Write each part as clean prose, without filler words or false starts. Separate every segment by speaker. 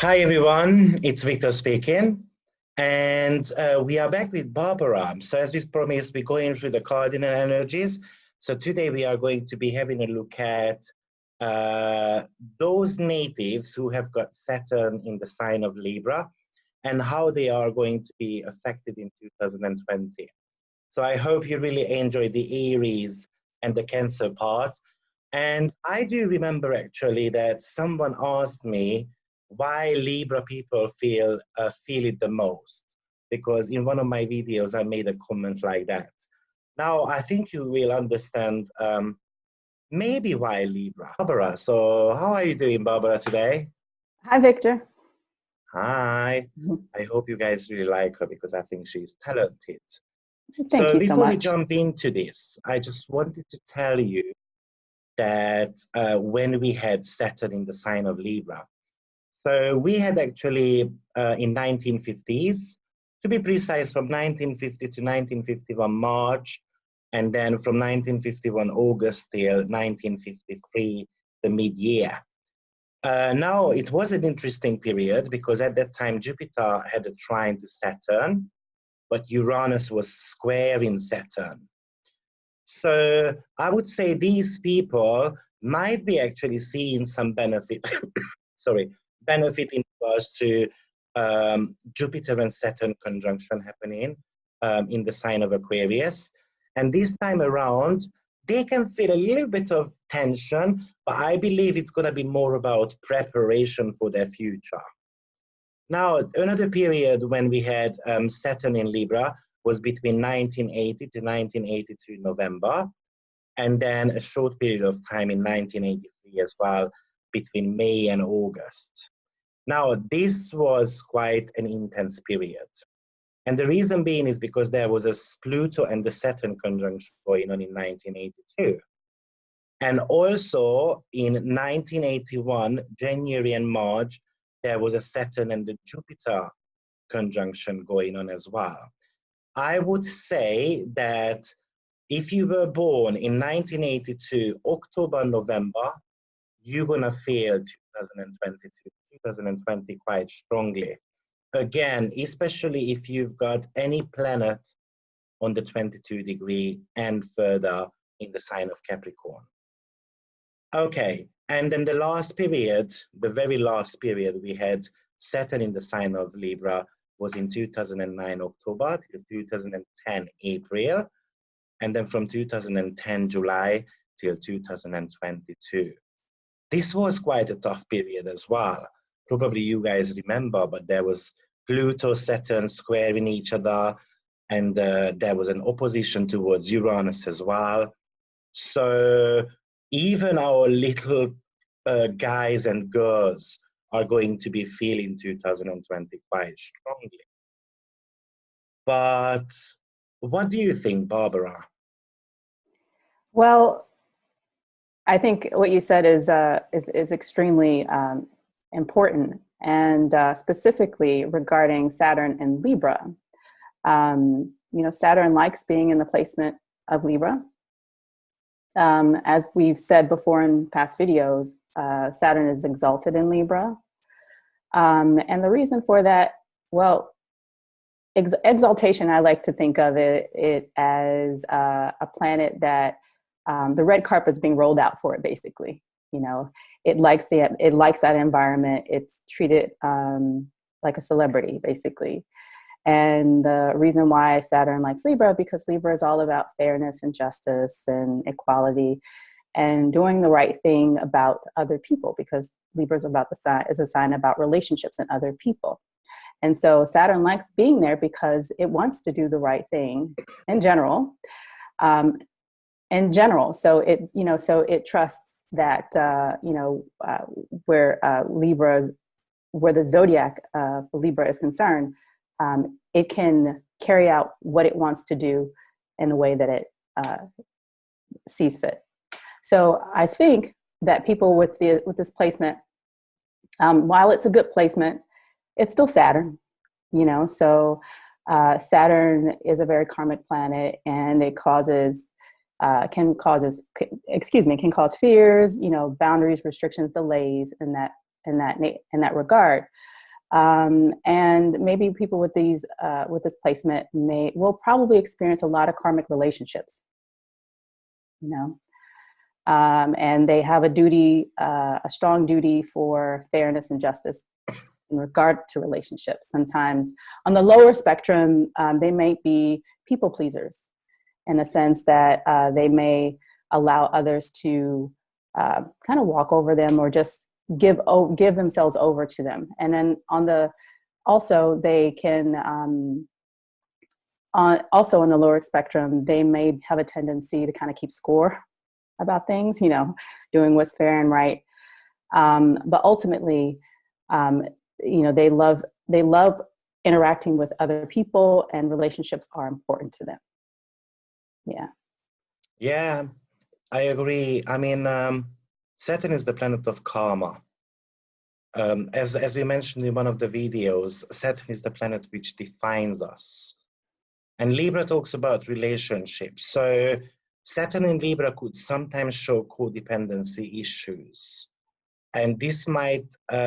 Speaker 1: Hi everyone, it's Victor speaking, and we are back with Barbara. So as we promised, we're going through the cardinal energies. So today we are going to be having a look at those natives who have got Saturn in the sign of Libra and how they are going to be affected in 2020. So I hope you really enjoyed the Aries and the Cancer part. And I do remember actually that someone asked me why Libra people feel it the most, because in one of my videos I made a comment like that. Now I think you will understand maybe why Libra. Barbara, so how are you doing, Barbara, today?
Speaker 2: Hi, Victor.
Speaker 1: Hi. I hope you guys really like her because I think she's talented.
Speaker 2: Thank
Speaker 1: So
Speaker 2: you so
Speaker 1: before we
Speaker 2: much.
Speaker 1: jump into this, I just wanted to tell you that when we had Saturn in the sign of Libra, so we had actually in 1950s, to be precise, from 1950 to 1951 March, and then from 1951 August till 1953, the mid-year. Now, it was an interesting period because at that time Jupiter had a trine to Saturn, but Uranus was square in Saturn. So I would say these people might be actually seeing some benefit, sorry, benefit in regards to Jupiter and Saturn conjunction happening in the sign of Aquarius. And this time around, they can feel a little bit of tension, but I believe it's going to be more about preparation for their future. Now, another period when we had Saturn in Libra was between 1980 to 1982 November, and then a short period of time in 1983 as well, between May and August. Now, this was quite an intense period. And the reason being is because there was a Pluto and the Saturn conjunction going on in 1982. And also in 1981, January and March, there was a Saturn and the Jupiter conjunction going on as well. I would say that if you were born in 1982, October, November, you're going to feel 2020 quite strongly. Again, especially if you've got any planet on the 22-degree and further in the sign of Capricorn. Okay, and then the last period, the very last period we had Saturn in the sign of Libra was in 2009 October till 2010 April, and then from 2010 July till 2022. This was quite a tough period as well. Probably you guys remember, but there was Pluto, Saturn squaring each other, and there was an opposition towards Uranus as well. So even our little guys and girls are going to be feeling 2020 quite strongly. But what do you think, Barbara?
Speaker 2: Well, I think what you said is extremely important, and specifically regarding Saturn and Libra. Saturn likes being in the placement of Libra. As we've said before in past videos, Saturn is exalted in Libra. And the reason for that, well, exaltation, I like to think of it as a planet that the red carpet's being rolled out for it, basically. It likes that environment. It's treated like a celebrity, basically. And the reason why Saturn likes Libra, because Libra is all about fairness and justice and equality and doing the right thing about other people, because Libra is a sign about relationships and other people. And so Saturn likes being there because it wants to do the right thing in general. So it trusts that, where the zodiac Libra is concerned, it can carry out what it wants to do in the way that it sees fit. So I think that people with this placement, while it's a good placement, it's still Saturn, So Saturn is a very karmic planet, and it can cause fears, boundaries, restrictions, delays, and that in that regard. And maybe people with these with this placement will probably experience a lot of karmic relationships, you know, and they have a duty, a strong duty for fairness and justice in regard to relationships. Sometimes on the lower spectrum, they may be people pleasers in the sense that they may allow others to kind of walk over them or just give themselves over to them. And then also they can, also on the lower spectrum, they may have a tendency to kind of keep score about things, you know, doing what's fair and right. But ultimately, you know, they love interacting with other people, and relationships are important to them. Yeah.
Speaker 1: Yeah, I agree. I mean, Saturn is the planet of karma. As we mentioned in one of the videos, Saturn is the planet which defines us. And Libra talks about relationships. So Saturn in Libra could sometimes show codependency issues. And this might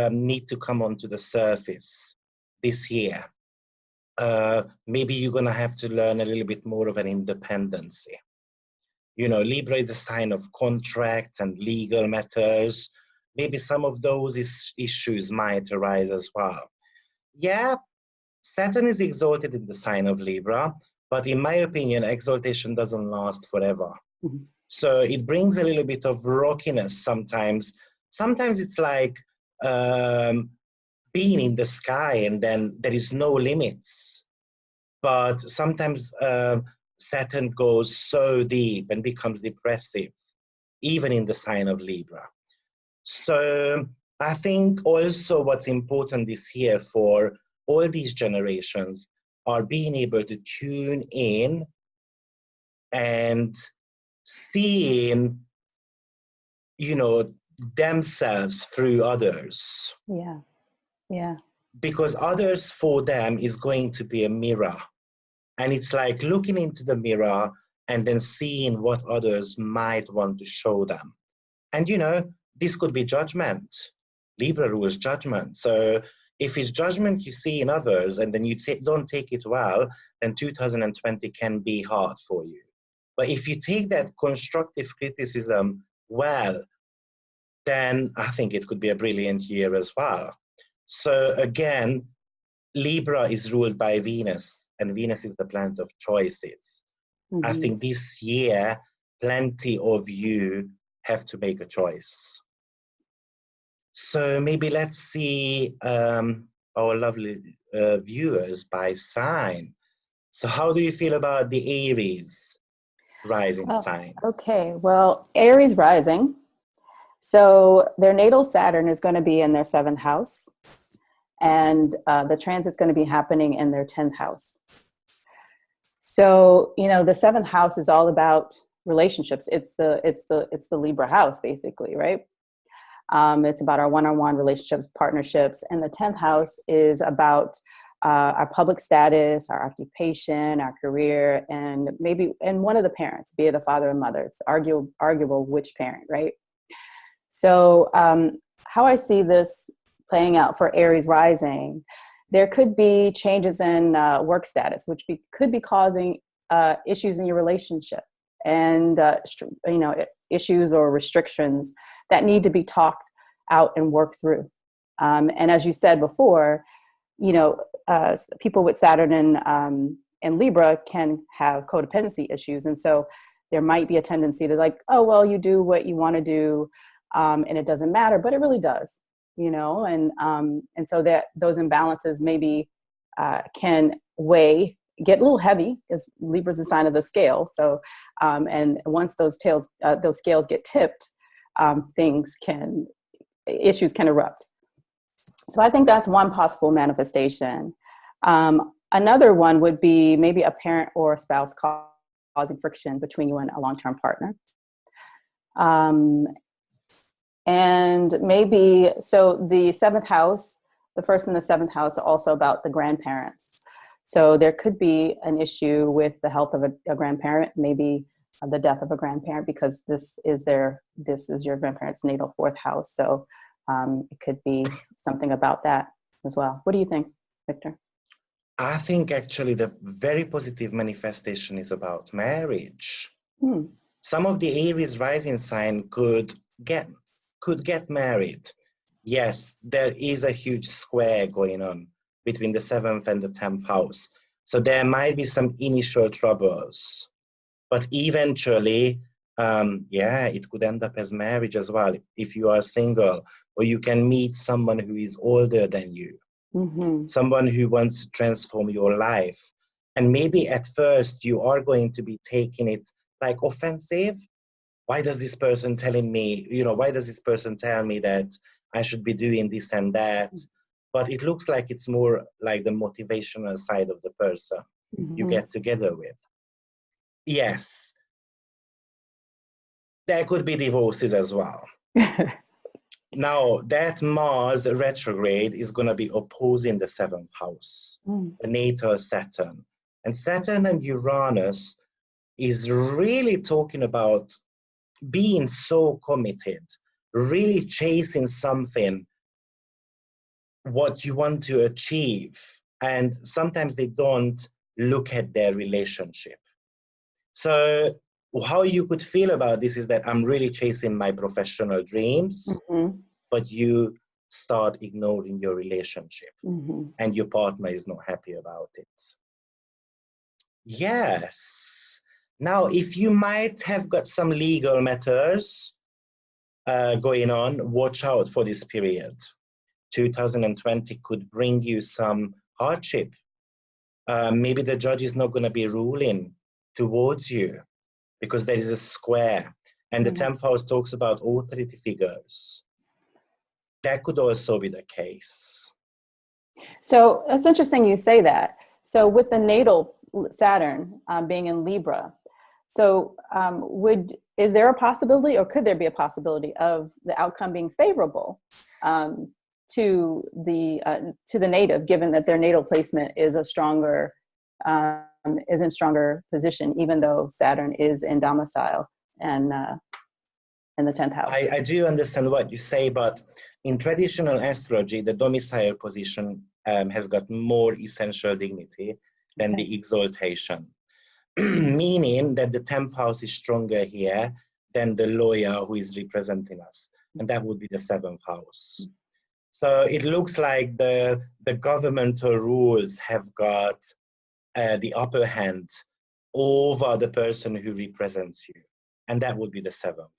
Speaker 1: need to come onto the surface this year. Maybe you're going to have to learn a little bit more of an independency. You know, Libra is a sign of contracts and legal matters. Maybe some of those issues might arise as well. Yeah, Saturn is exalted in the sign of Libra, but in my opinion, exaltation doesn't last forever.
Speaker 2: Mm-hmm.
Speaker 1: So it brings a little bit of rockiness sometimes. Sometimes it's like being in the sky and then there is no limits. But sometimes Saturn goes so deep and becomes depressive, even in the sign of Libra. So I think also what's important this year for all these generations are being able to tune in and seeing, you know, themselves through others.
Speaker 2: Yeah. Yeah.
Speaker 1: Because others for them is going to be a mirror. And it's like looking into the mirror and then seeing what others might want to show them. And, you know, this could be judgment. Libra rules judgment. So if it's judgment you see in others and then you don't take it well, then 2020 can be hard for you. But if you take that constructive criticism well, then I think it could be a brilliant year as well. So again, Libra is ruled by Venus, and Venus is the planet of choices. Mm-hmm. I think this year, plenty of you have to make a choice. So maybe let's see our lovely viewers by sign. So how do you feel about the Aries rising sign?
Speaker 2: Okay, well, Aries rising. So their natal Saturn is going to be in their 7th house. And the transit's going to be happening in their 10th house. So, you know, the 7th house is all about relationships. It's the Libra house, basically, right? It's about our one-on-one relationships, partnerships. And the 10th house is about our public status, our occupation, our career, and one of the parents, be it a father or mother. It's arguable which parent, right? So how I see this playing out for Aries rising, there could be changes in work status, which could be causing issues in your relationship, and you know, issues or restrictions that need to be talked out and worked through. And as you said before, you know, people with Saturn and Libra can have codependency issues, and so there might be a tendency to like, oh well, you do what you want to do, and it doesn't matter, but it really does. You know, and so that those imbalances maybe can get a little heavy, because Libra's a sign of the scale. So, and once those scales get tipped, issues can erupt. So I think that's one possible manifestation. Another one would be maybe a parent or a spouse causing friction between you and a long-term partner. And maybe, so the 7th house, the 1st and the 7th house are also about the grandparents. So there could be an issue with the health of a grandparent, maybe the death of a grandparent, because this is your grandparent's natal 4th house. So It could be something about that as well. What do you think, Victor?
Speaker 1: I think actually the very positive manifestation is about marriage. Some of the Aries rising sign could get married. Yes, there is a huge square going on between the 7th and the 10th house. So there might be some initial troubles, but eventually, yeah, it could end up as marriage as well if you are single, or you can meet someone who is older than you, someone who wants to transform your life. And maybe at first you are going to be taking it like offensive. Why does this person telling me, why does this person tell me that I should be doing this and that? But it looks like it's more like the motivational side of the person you get together with. Yes, there could be divorces as well. Now, that Mars retrograde is going to be opposing the 7th house, the natal Saturn. And Saturn and Uranus is really talking about being so committed, really chasing something, what you want to achieve. And sometimes they don't look at their relationship. So how you could feel about this is that I'm really chasing my professional dreams, but you start ignoring your relationship and your partner is not happy about it. Yes. Now, if you might have got some legal matters going on, watch out for this period. 2020 could bring you some hardship. Maybe the judge is not going to be ruling towards you because there is a square. And the 10th house talks about authority figures. That could also be the case.
Speaker 2: So it's interesting you say that. So with the natal Saturn being in Libra, so is there a possibility, or could there be a possibility of the outcome being favorable to the native, given that their natal placement is a stronger is in stronger position, even though Saturn is in domicile and in the 10th house?
Speaker 1: I do understand what you say, but in traditional astrology, the domicile position has got more essential dignity than the exaltation, meaning that the 10th house is stronger here than the lawyer who is representing us, and that would be the 7th house. So it looks like the governmental rules have got the upper hand over the person who represents you, and that would be the 7th.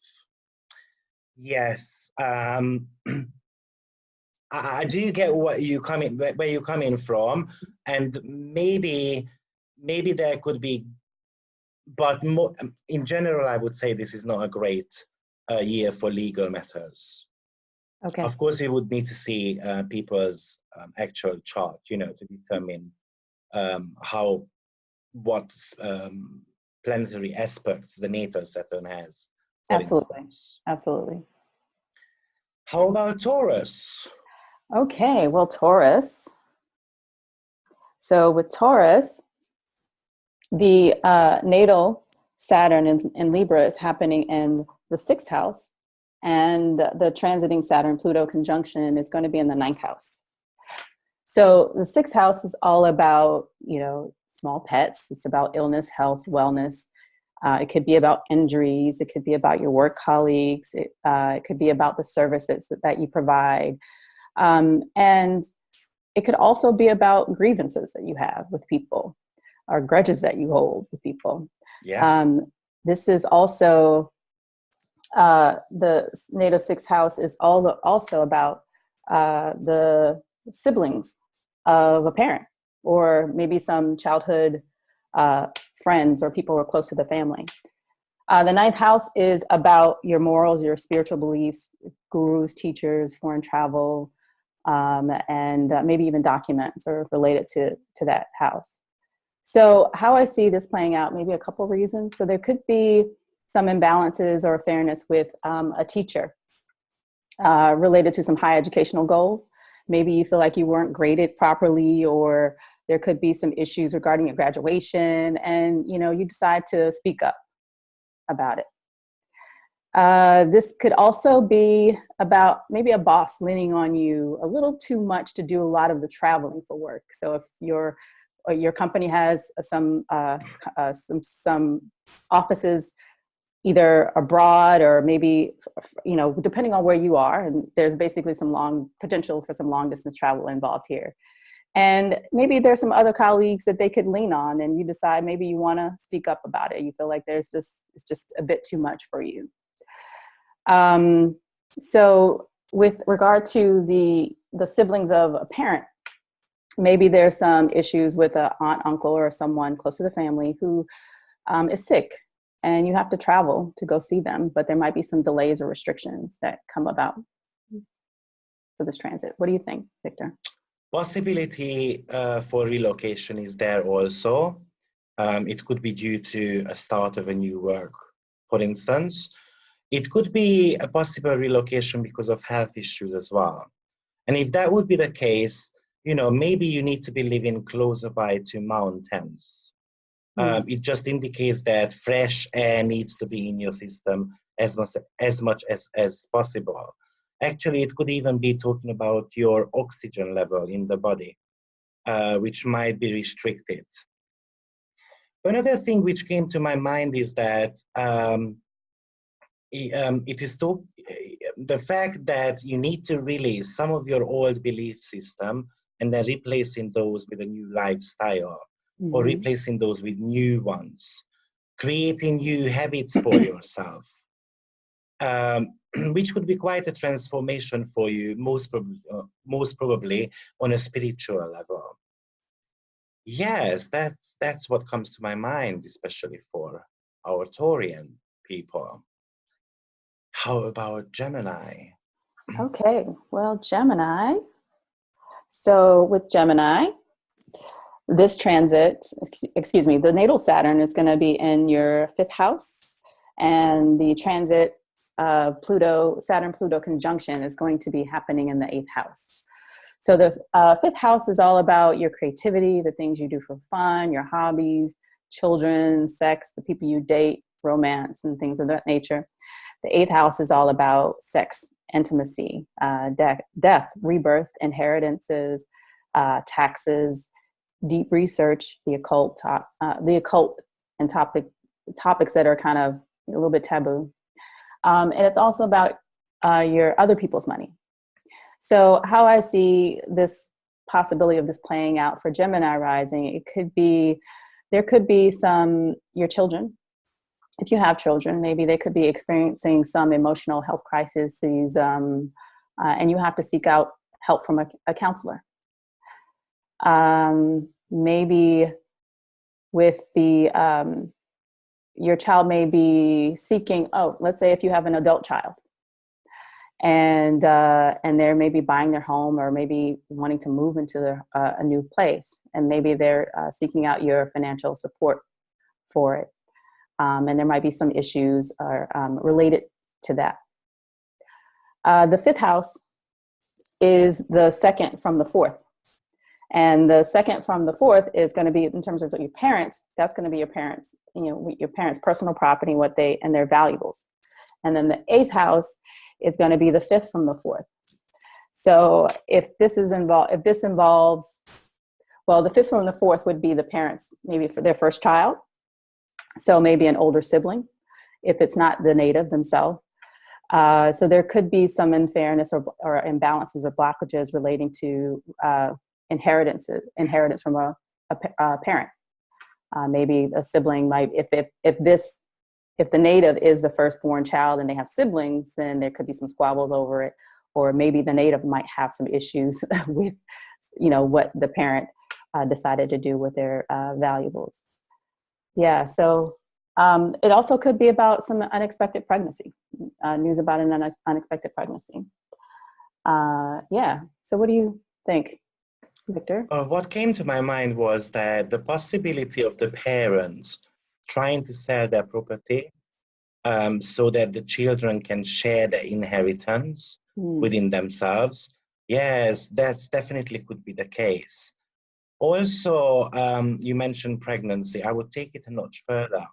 Speaker 1: Yes, I do get where you're coming from, and maybe there could be, but more, in general, I would say this is not a great year for legal matters.
Speaker 2: Okay.
Speaker 1: Of course, we would need to see people's actual chart, to determine what planetary aspects the natal Saturn has.
Speaker 2: Absolutely. Absolutely.
Speaker 1: How about Taurus?
Speaker 2: Okay, well, Taurus. So with Taurus, the natal Saturn in Libra is happening in the 6th house, and the transiting Saturn-Pluto conjunction is going to be in the 9th house. So the 6th house is all about, small pets. It's about illness, health, wellness. It could be about injuries. It could be about your work colleagues. It could be about the services that you provide. And it could also be about grievances that you have with people or grudges that you hold with people.
Speaker 1: Yeah.
Speaker 2: This is also, the native 6th house is also about the siblings of a parent, or maybe some childhood friends or people who are close to the family. The 9th house is about your morals, your spiritual beliefs, gurus, teachers, foreign travel, and maybe even documents are related to that house. So how I see this playing out, maybe a couple reasons. So there could be some imbalances or fairness with a teacher related to some high educational goal. Maybe you feel like you weren't graded properly, or there could be some issues regarding your graduation, and you decide to speak up about it. This could also be about maybe a boss leaning on you a little too much to do a lot of the traveling for work. So if your company has some offices either abroad or maybe, depending on where you are, and there's basically some potential for some long distance travel involved here. And maybe there's some other colleagues that they could lean on, and you decide maybe you want to speak up about it. You feel like it's just a bit too much for you. So with regard to the siblings of a parent, maybe there's some issues with an aunt, uncle, or someone close to the family who is sick, and you have to travel to go see them, but there might be some delays or restrictions that come about for this transit. What do you think, Victor?
Speaker 1: Possibility for relocation is there also. It could be due to a start of a new work, for instance. It could be a possible relocation because of health issues as well. And if that would be the case, maybe you need to be living closer by to mountains. It just indicates that fresh air needs to be in your system as much as possible. Actually, it could even be talking about your oxygen level in the body, which might be restricted. Another thing which came to my mind is that it is the fact that you need to release some of your old belief system and then replacing those with a new lifestyle, or replacing those with new ones, creating new habits for yourself. Which could be quite a transformation for you, most probably on a spiritual level. Yes, that's what comes to my mind, especially for our Taurian people. How about Gemini?
Speaker 2: Okay, well, Gemini. So with Gemini, this transit, the natal Saturn is going to be in your 5th house, and the transit Saturn-Pluto conjunction is going to be happening in the 8th house. So the 5th house is all about your creativity, the things you do for fun, your hobbies, children, sex, the people you date, romance, and things of that nature. The 8th house is all about sex, intimacy, death, rebirth, inheritances, taxes, deep research, the occult, and topics that are kind of a little bit taboo. And it's also about your other people's money. So how I see this possibility of this playing out for Gemini rising, there could be your children. If you have children, maybe they could be experiencing some emotional health crises, and you have to seek out help from a counselor. Maybe with your child may be seeking, let's say if you have an adult child, and they're maybe buying their home or maybe wanting to move into a new place, and maybe they're seeking out your financial support for it. And there might be some issues related to that. The 5th house is the 2nd from the 4th. And the 2nd from the 4th is going to be, in terms of your parents, that's going to be your parents, your parents' personal property, and their valuables. And then the 8th house is going to be the 5th from the 4th. So if this involves, well, the 5th from the 4th would be the parents, maybe for their first child. So maybe an older sibling, if it's not the native themselves. So there could be some unfairness or imbalances or blockages relating to inheritance from a parent. Maybe a sibling might, if the native is the firstborn child and they have siblings, then there could be some squabbles over it. Or maybe the native might have some issues with, what the parent decided to do with their valuables. Yeah, so it also could be about some unexpected pregnancy, news about an unexpected pregnancy. Yeah, so what do you think, Victor?
Speaker 1: What came to my mind was that the possibility of the parents trying to sell their property so that the children can share the inheritance within themselves. Yes, that's definitely could be the case. Also, you mentioned pregnancy. I would take it a notch further.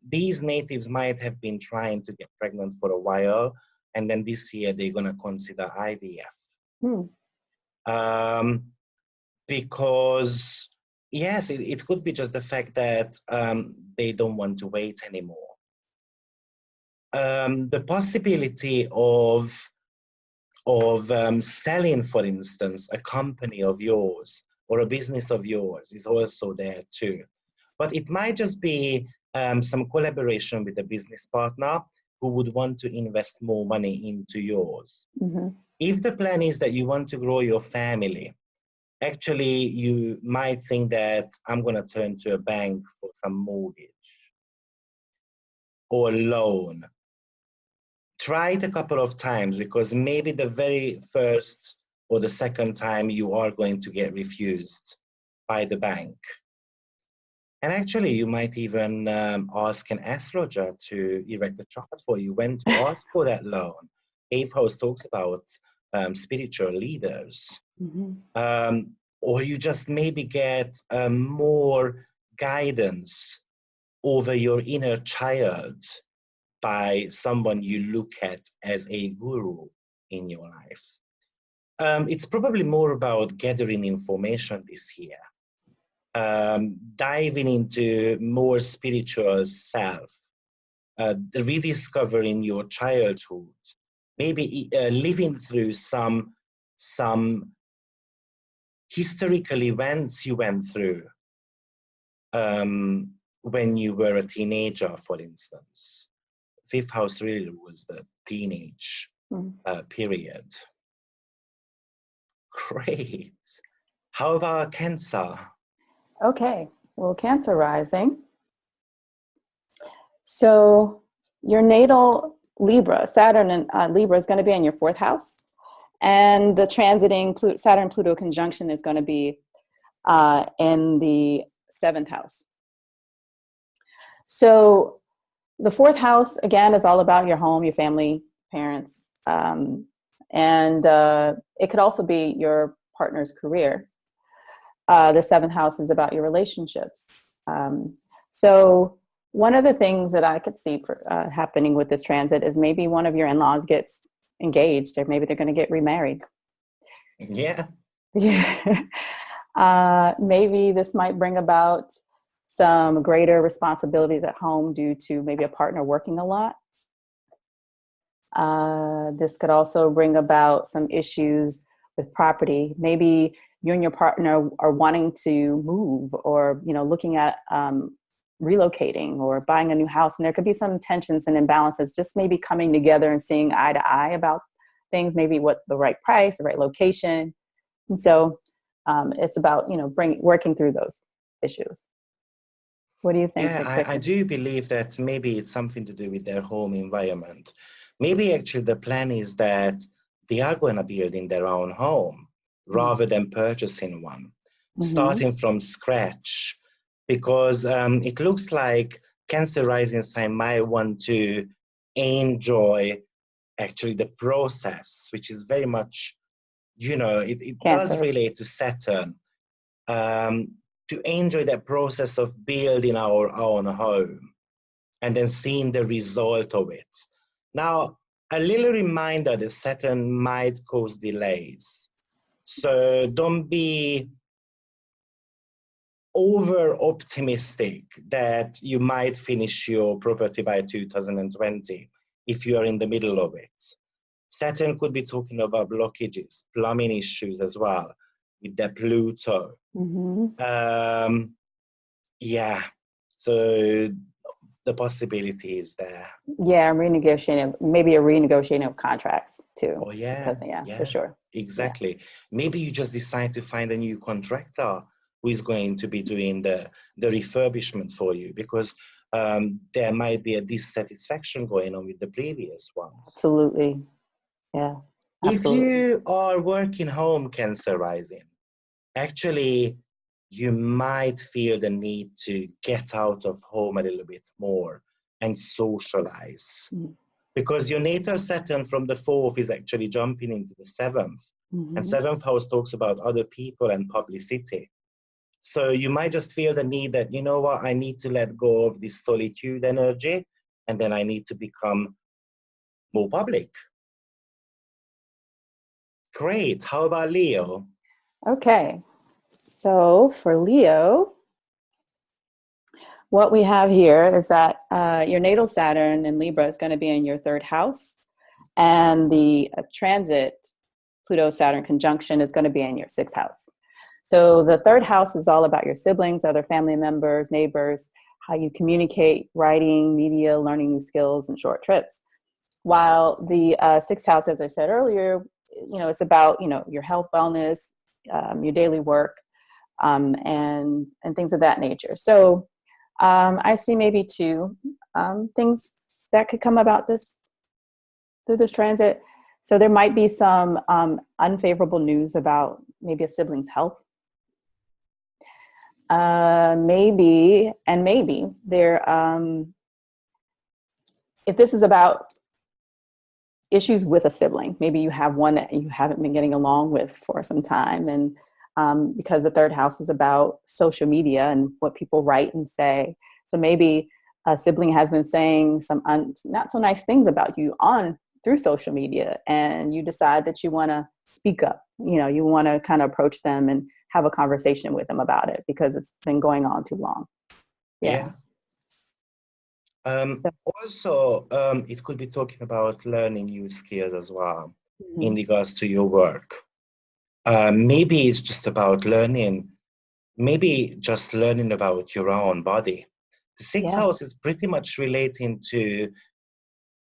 Speaker 1: These natives might have been trying to get pregnant for a while, and then this year they're going to consider IVF. Because, yes, it could be just the fact that they don't want to wait anymore. The possibility of selling, for instance, a company of yours or a business of yours is also there too. But it might just be some collaboration with a business partner who would want to invest more money into yours. If the plan is that you want to grow your family, actually you might think that I'm going to turn to a bank for some mortgage or loan. Try it a couple of times, because maybe the very first or the second time you are going to get refused by the bank. And actually, you might even ask an astrologer to erect a chart for you when to ask for that loan. Eighth house talks about spiritual leaders. Or you just maybe get more guidance over your inner child by someone you look at as a guru in your life. It's probably more about gathering information this year. Diving into more spiritual self, rediscovering your childhood, maybe living through some historical events you went through when you were a teenager, for instance. Fifth house really was the teenage period. Great. How about Cancer?
Speaker 2: Okay, well, Cancer rising. So your natal Libra, Saturn and Libra is going to be in your 4th house. And the transiting Saturn-Pluto conjunction is going to be in the 7th house. So the 4th house, again, is all about your home, your family, parents. And it could also be your partner's career. The 7th house is about your relationships. So one of the things that I could see happening with this transit is maybe one of your in-laws gets engaged, or maybe they're going to get remarried.
Speaker 1: Yeah.
Speaker 2: Maybe this might bring about some greater responsibilities at home due to maybe a partner working a lot. This could also bring about some issues with property. Maybe you and your partner are wanting to move, or looking at relocating or buying a new house, and there could be some tensions and imbalances just maybe coming together and seeing eye to eye about things, maybe what the right price, the right location. And so it's about working through those issues. What do you think?
Speaker 1: Yeah, I do believe that maybe it's something to do with their home environment. Maybe actually the plan is that they are going to build in their own home rather than purchasing one, starting from scratch, because it looks like Cancer rising sign might want to enjoy actually the process, which is very much, it does relate to Saturn, to enjoy that process of building our own home and then seeing the result of it. Now, a little reminder that Saturn might cause delays. So don't be over optimistic that you might finish your property by 2020 if you are in the middle of it. Saturn could be talking about blockages, plumbing issues as well with the Pluto. Yeah, so the possibility is there.
Speaker 2: Yeah, maybe a renegotiating of contracts too.
Speaker 1: Oh yeah,
Speaker 2: because, for sure.
Speaker 1: Exactly. Yeah. Maybe you just decide to find a new contractor who is going to be doing the refurbishment for you, because there might be a dissatisfaction going on with the previous ones.
Speaker 2: Absolutely. Yeah. Absolutely.
Speaker 1: If you are working home, Cancer rising, actually you might feel the need to get out of home a little bit more and socialize. Because your natal Saturn from the 4th is actually jumping into the 7th. And 7th house talks about other people and publicity. So you might just feel the need that, you know what, I need to let go of this solitude energy, and then I need to become more public. Great. How about Leo?
Speaker 2: Okay. So for Leo, what we have here is that your natal Saturn in Libra is going to be in your third house, and the transit Pluto-Saturn conjunction is going to be in your sixth house. So the third house is all about your siblings, other family members, neighbors, how you communicate, writing, media, learning new skills, and short trips. While the sixth house, as I said earlier, it's about, your health, wellness, your daily work, and things of that nature. So I see maybe two things that could come about through this transit. So there might be some unfavorable news about maybe a sibling's health. Maybe there, if this is about issues with a sibling, maybe you have one that you haven't been getting along with for some time, and because the third house is about social media and what people write and say. So maybe a sibling has been saying some not so nice things about you through social media, and you decide that you want to speak up. You want to kind of approach them and have a conversation with them about it because it's been going on too long. Yeah.
Speaker 1: Also, it could be talking about learning new skills as well, in regards to your work. Maybe it's just about learning about your own body. The sixth house is pretty much relating to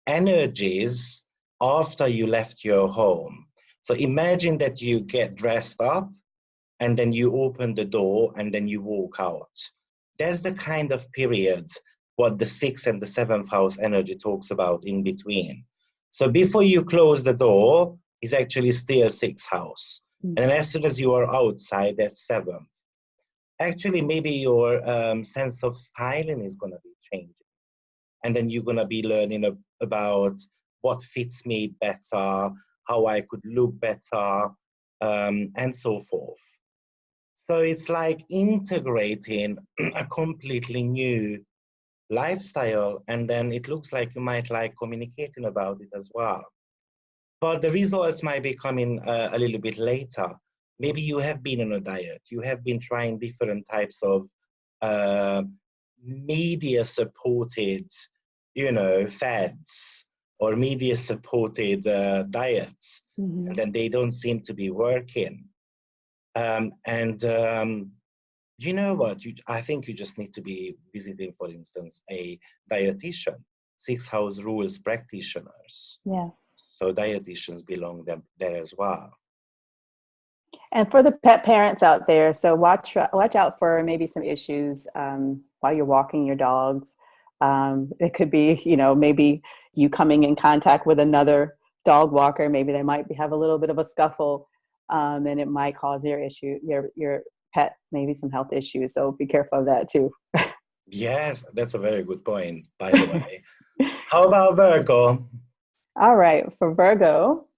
Speaker 1: energies after you left your home. So imagine that you get dressed up and then you open the door and then you walk out. That's the kind of period what the sixth and the seventh house energy talks about in between. So before you close the door is actually still sixth house. And as soon as you are outside, that's seventh. Actually, maybe your sense of styling is going to be changing. And then you're going to be learning about what fits me better, how I could look better, and so forth. So it's like integrating a completely new lifestyle, and then it looks like you might like communicating about it as well. But the results might be coming a little bit later. Maybe you have been on a diet, you have been trying different types of media supported, fads or media supported diets, and then they don't seem to be working. You know what? I think you just need to be visiting, for instance, a dietitian, sixth house rules practitioners.
Speaker 2: Yeah.
Speaker 1: So dietitians belong there as well.
Speaker 2: And for the pet parents out there, so watch out for maybe some issues while you're walking your dogs. It could be, maybe you coming in contact with another dog walker. Maybe they might have a little bit of a scuffle, and it might cause your pet maybe some health issues. So be careful of that too.
Speaker 1: Yes, that's a very good point, by the way. How about Virgo?
Speaker 2: All right, for Virgo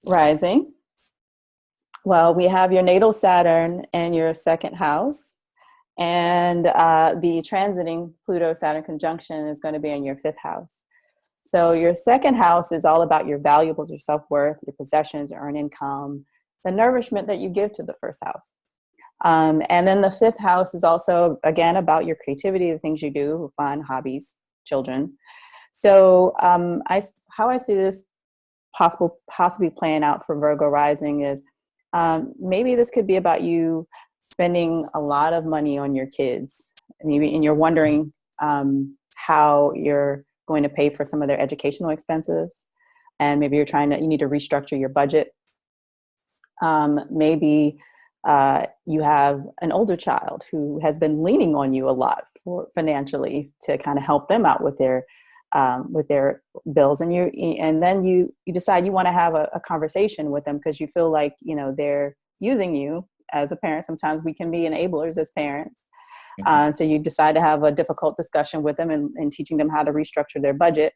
Speaker 2: rising. Well, we have your natal Saturn in your second house, and the transiting Pluto-Saturn conjunction is going to be in your fifth house. So your second house is all about your valuables, your self-worth, your possessions, your earned income, the nourishment that you give to the first house. And then the fifth house is also, again, about your creativity, the things you do, fun, hobbies, children. So how I see this possibly playing out for Virgo rising is maybe this could be about you spending a lot of money on your kids, and you're wondering how you're going to pay for some of their educational expenses, and maybe you need to restructure your budget. Maybe you have an older child who has been leaning on you a lot financially to kind of help them out with their bills, and then you decide you want to have a conversation with them because you feel like they're using you as a parent. Sometimes we can be enablers as parents. So you decide to have a difficult discussion with them and teaching them how to restructure their budget.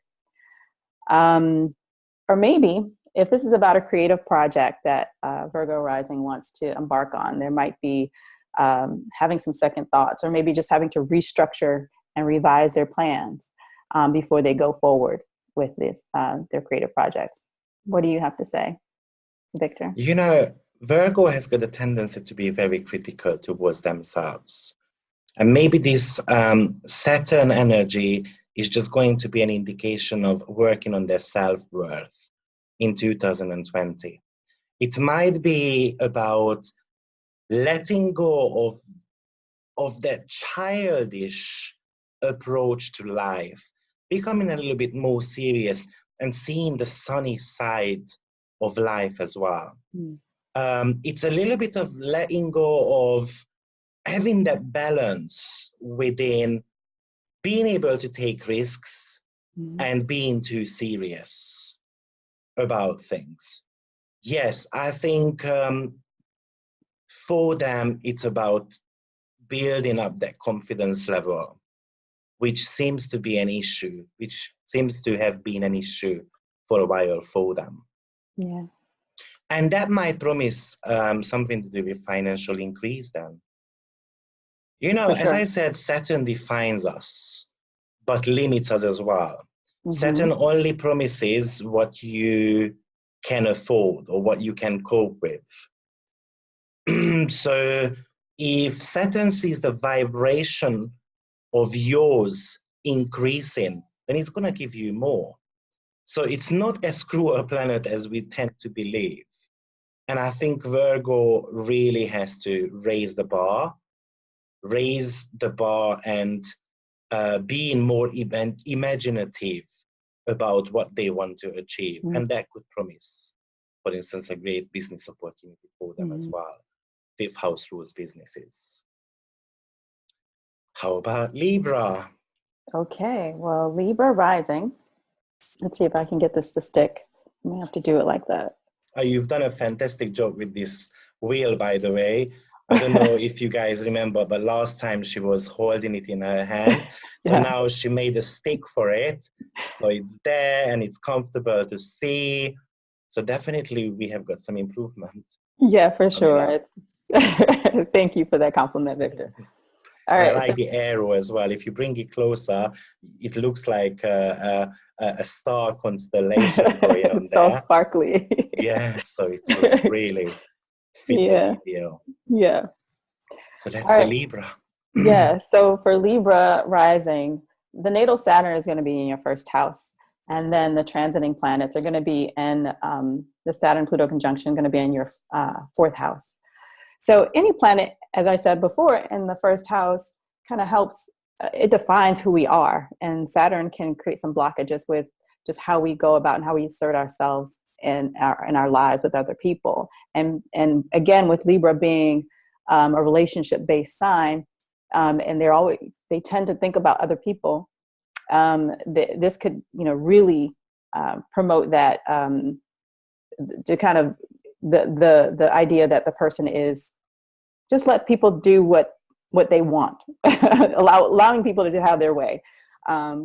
Speaker 2: Or maybe if this is about a creative project that Virgo rising wants to embark on, there might be having some second thoughts, or maybe just having to restructure and revise their plans before they go forward with this, their creative projects. What do you have to say, Victor?
Speaker 1: You know, Virgo has got a tendency to be very critical towards themselves. And maybe this Saturn energy is just going to be an indication of working on their self-worth in 2020. It might be about letting go of that childish approach to life, becoming a little bit more serious and seeing the sunny side of life as well. It's a little bit of letting go of having that balance within being able to take risks and being too serious about things. Yes, I think for them, it's about building up that confidence level, which seems to be an issue, which seems to have been an issue for a while for them.
Speaker 2: Yeah.
Speaker 1: And that might promise something to do with financial increase then. You know,
Speaker 2: For sure.
Speaker 1: as I said, Saturn defines us, but limits us as well. Saturn only promises what you can afford or what you can cope with. So if Saturn sees the vibration of yours increasing, then it's going to give you more. So it's not as cruel a planet as we tend to believe. And I think Virgo really has to raise the bar and being more imaginative about what they want to achieve. And that could promise, for instance, a great business opportunity for them as well, fifth house rules businesses. How about Libra?
Speaker 2: Okay, well, Libra rising. Let's see if I can get this to stick. I may have to do it like that.
Speaker 1: You've done a fantastic job with this wheel, by the way. I don't know if you guys remember, but last time she was holding it in her hand. So now she made a stick for it. So it's there and it's comfortable to see. So definitely we have got some improvement.
Speaker 2: Yeah, for sure. Thank you for that compliment, Victor. All right.
Speaker 1: I like the arrow as well. If you bring it closer, it looks like a star constellation going on there.
Speaker 2: It's all sparkly.
Speaker 1: Yeah, so it's really fit the video.
Speaker 2: Yeah.
Speaker 1: So that's the Libra.
Speaker 2: Yeah. So for Libra rising, the natal Saturn is going to be in your first house. And then the transiting planets are going to be in the Saturn-Pluto conjunction, going to be in your fourth house. So any planet, as I said before, in the first house kind of helps, it defines who we are. And Saturn can create some blockages with just how we go about and how we assert ourselves in our lives with other people. And again, with Libra being a relationship-based sign, and they tend to think about other people. This could, really promote that to kind of the idea that the person is just lets people do what they want, allowing people to have their way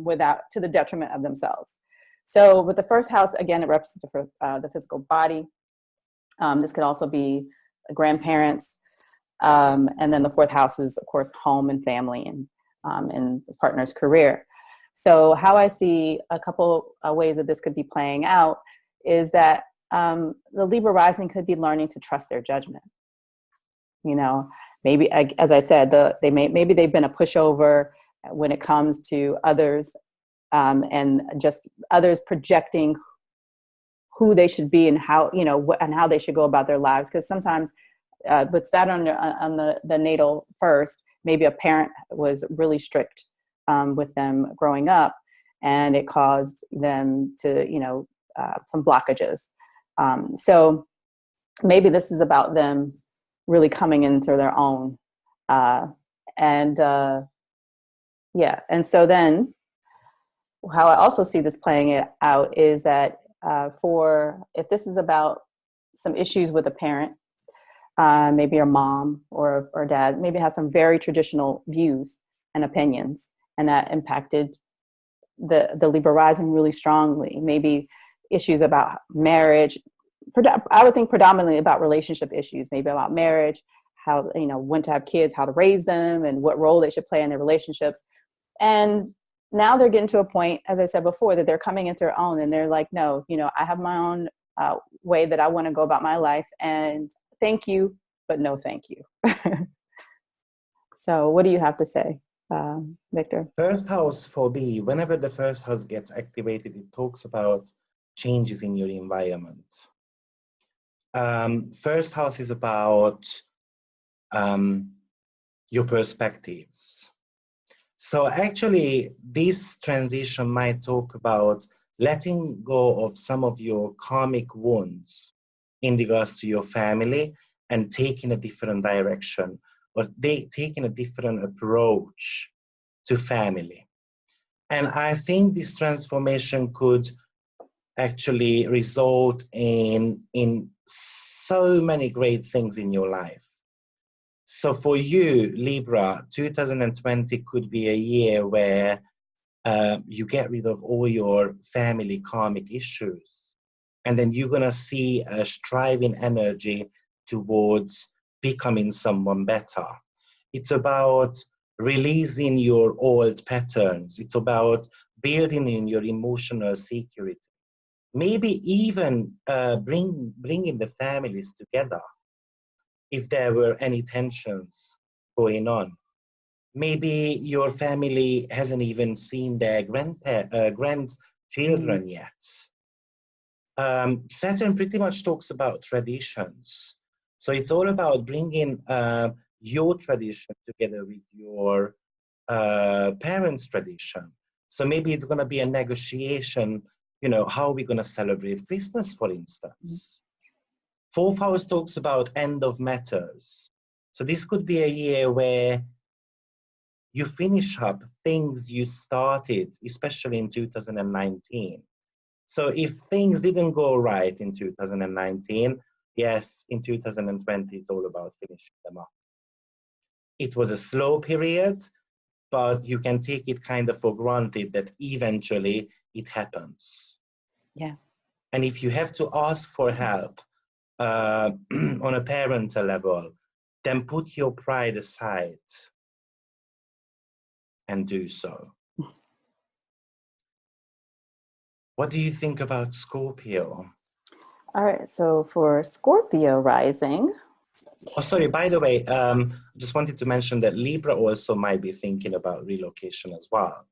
Speaker 2: without to the detriment of themselves. So with the first house, again, it represents the physical body. This could also be grandparents. And then the fourth house is, of course, home and family and the partner's career. So how I see a couple ways that this could be playing out is that the Libra rising could be learning to trust their judgment. Maybe, as I said, maybe they've been a pushover when it comes to others, and just others projecting who they should be and how, and how they should go about their lives. Because sometimes with Saturn on the natal first, maybe a parent was really strict with them growing up, and it caused them to, some blockages. So maybe this is about them really coming into their own. And so then how I also see this playing it out is that if this is about some issues with a parent, maybe a mom or dad, maybe has some very traditional views and opinions, and that impacted the Libra rising really strongly. Maybe issues about marriage. I would think predominantly about relationship issues, maybe about marriage, how, when to have kids, how to raise them, and what role they should play in their relationships. And now they're getting to a point, as I said before, that they're coming into their own, and they're like, no, I have my own way that I want to go about my life, and thank you, but no thank you. So what do you have to say, Victor?
Speaker 1: First house for me, whenever the first house gets activated, it talks about changes in your environment. First house is about your perspectives. So actually, this transition might talk about letting go of some of your karmic wounds in regards to your family and taking a different direction, or taking a different approach to family. And I think this transformation could actually result in so many great things in your life. So for you, Libra, 2020 could be a year where you get rid of all your family karmic issues. And then you're going to see a striving energy towards becoming someone better. It's about releasing your old patterns. It's about building in your emotional security. Maybe even bringing the families together if there were any tensions going on. Maybe your family hasn't even seen their grandchildren yet. Saturn pretty much talks about traditions. So it's all about bringing your tradition together with your parents' tradition. So maybe it's going to be a negotiation, how are we going to celebrate Christmas, for instance. Fourth house talks about end of matters. So this could be a year where you finish up things you started, especially in 2019. So if things didn't go right in 2019, yes, in 2020, it's all about finishing them up. It was a slow period, but you can take it kind of for granted that eventually it happens.
Speaker 2: Yeah.
Speaker 1: And if you have to ask for help on a parental level, then put your pride aside and do so. What do you think about Scorpio?
Speaker 2: All right, so for Scorpio rising.
Speaker 1: Oh, sorry, by the way, just wanted to mention that Libra also might be thinking about relocation as well.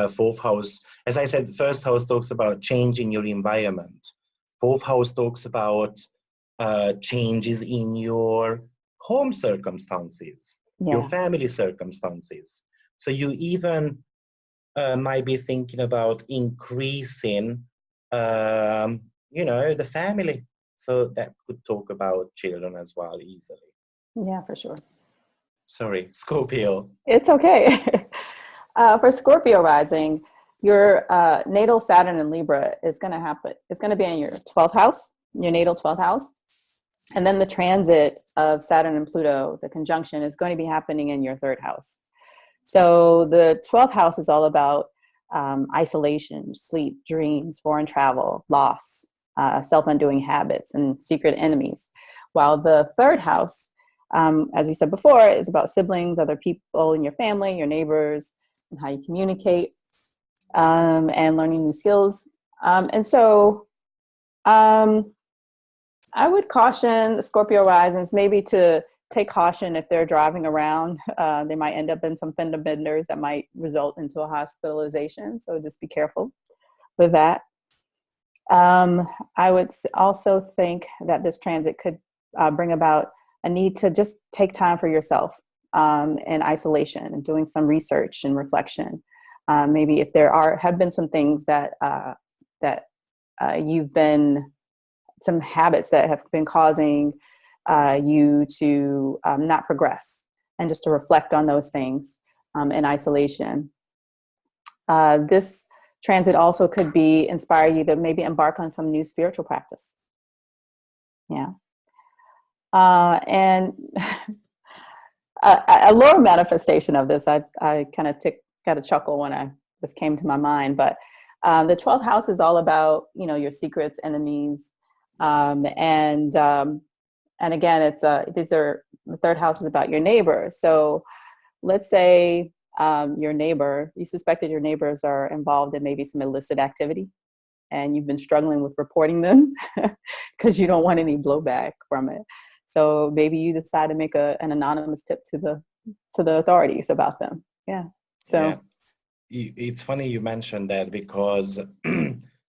Speaker 1: Fourth house, as I said, the first house talks about changing your environment. Fourth house talks about changes in your home circumstances, your family circumstances. So you even might be thinking about increasing, the family. So that could talk about children as well easily.
Speaker 2: Yeah, for sure.
Speaker 1: Sorry, Scorpio.
Speaker 2: It's okay. For Scorpio rising, your natal Saturn in Libra is going to happen. It's going to be in your 12th house, your natal 12th house. And then the transit of Saturn and Pluto, the conjunction, is going to be happening in your 3rd house. So the 12th house is all about isolation, sleep, dreams, foreign travel, loss, self-undoing habits, and secret enemies. While the 3rd house, as we said before, is about siblings, other people in your family, your neighbors, and how you communicate, and learning new skills. And so I would caution the Scorpio risings maybe to take caution if they're driving around. They might end up in some fender benders that might result into a hospitalization. So just be careful with that. I would also think that this transit could bring about a need to just take time for yourself in isolation and doing some research and reflection. Maybe if there have been some things that you've been, some habits that have been causing you to not progress, and just to reflect on those things in isolation. This transit also could inspire you to maybe embark on some new spiritual practice. Yeah. And a lower manifestation of this, I kind of got a chuckle when this came to my mind, but the 12th house is all about, your secrets, enemies, and again, these are the third house is about your neighbor. So let's say your neighbor, you suspect that your neighbors are involved in maybe some illicit activity, and you've been struggling with reporting them because you don't want any blowback from it. So maybe you decide to make an anonymous tip to the authorities about them. Yeah. So
Speaker 1: Yeah. It's funny you mentioned that, because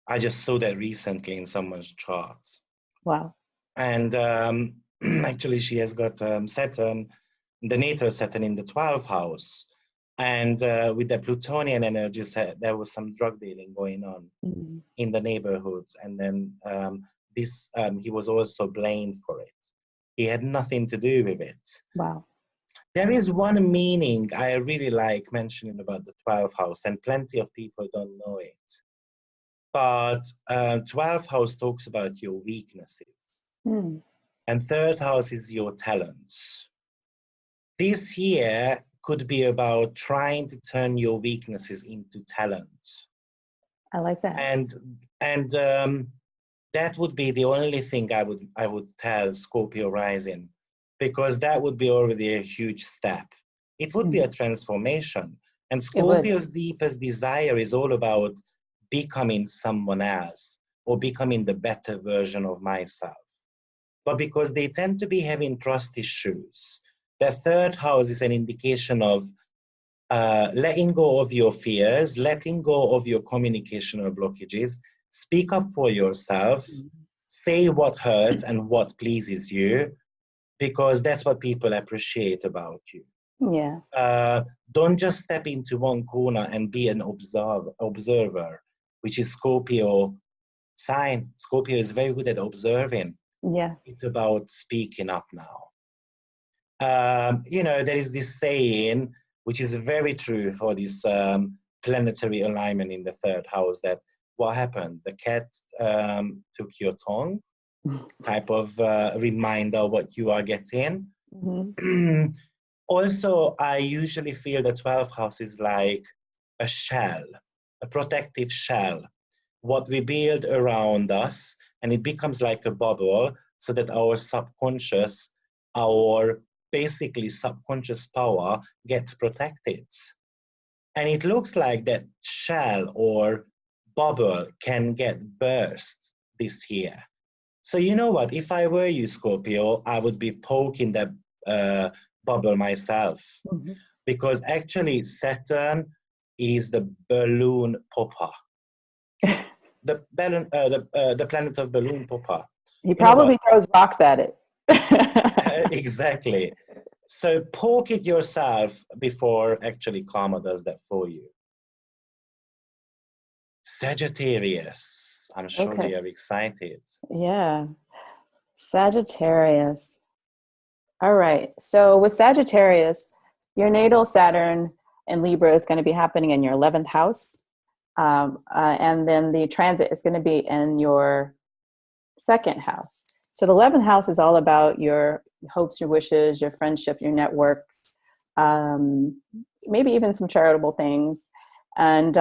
Speaker 1: I just saw that recently in someone's charts.
Speaker 2: wow.
Speaker 1: And actually, she has got Saturn, the natal Saturn in the 12th house. And with the Plutonian energies, there was some drug dealing going on in the neighborhood. And then he was also blamed for it. He had nothing to do with it.
Speaker 2: Wow.
Speaker 1: There is one meaning I really like mentioning about the 12th house, and plenty of people don't know it. But 12th house talks about your weaknesses. And third house is your talents. This year could be about trying to turn your weaknesses into talents.
Speaker 2: I like that.
Speaker 1: And that would be the only thing I would tell Scorpio rising, because that would be already a huge step. It would be a transformation. And Scorpio's deepest desire is all about becoming someone else, or becoming the better version of myself. But because they tend to be having trust issues, the third house is an indication of letting go of your fears, letting go of your communicational blockages, speak up for yourself, say what hurts and what pleases you, because that's what people appreciate about you.
Speaker 2: Yeah.
Speaker 1: Don't just step into one corner and be an observer, which is Scorpio sign. Scorpio is very good at observing.
Speaker 2: Yeah.
Speaker 1: It's about speaking up now. There is this saying, which is very true for this planetary alignment in the third house, that what happened? The cat took your tongue, type of reminder what you are getting. Also, I usually feel the 12th house is like a shell, a protective shell, what we build around us, and it becomes like a bubble, so that our subconscious, our basically subconscious power gets protected. And it looks like that shell or bubble can get burst this year. So you know what, if I were you, Scorpio, I would be poking that bubble myself, because actually Saturn is the balloon popper. The planet of balloon popper.
Speaker 2: He probably throws rocks at it.
Speaker 1: Exactly. So poke it yourself before actually karma does that for you. Sagittarius. I'm sure they are excited.
Speaker 2: Yeah. Sagittarius. All right. So with Sagittarius, your natal Saturn in Libra is going to be happening in your 11th house. And then the transit is going to be in your 2nd house. So the 11th house is all about your hopes, your wishes, your friendship, your networks, maybe even some charitable things. And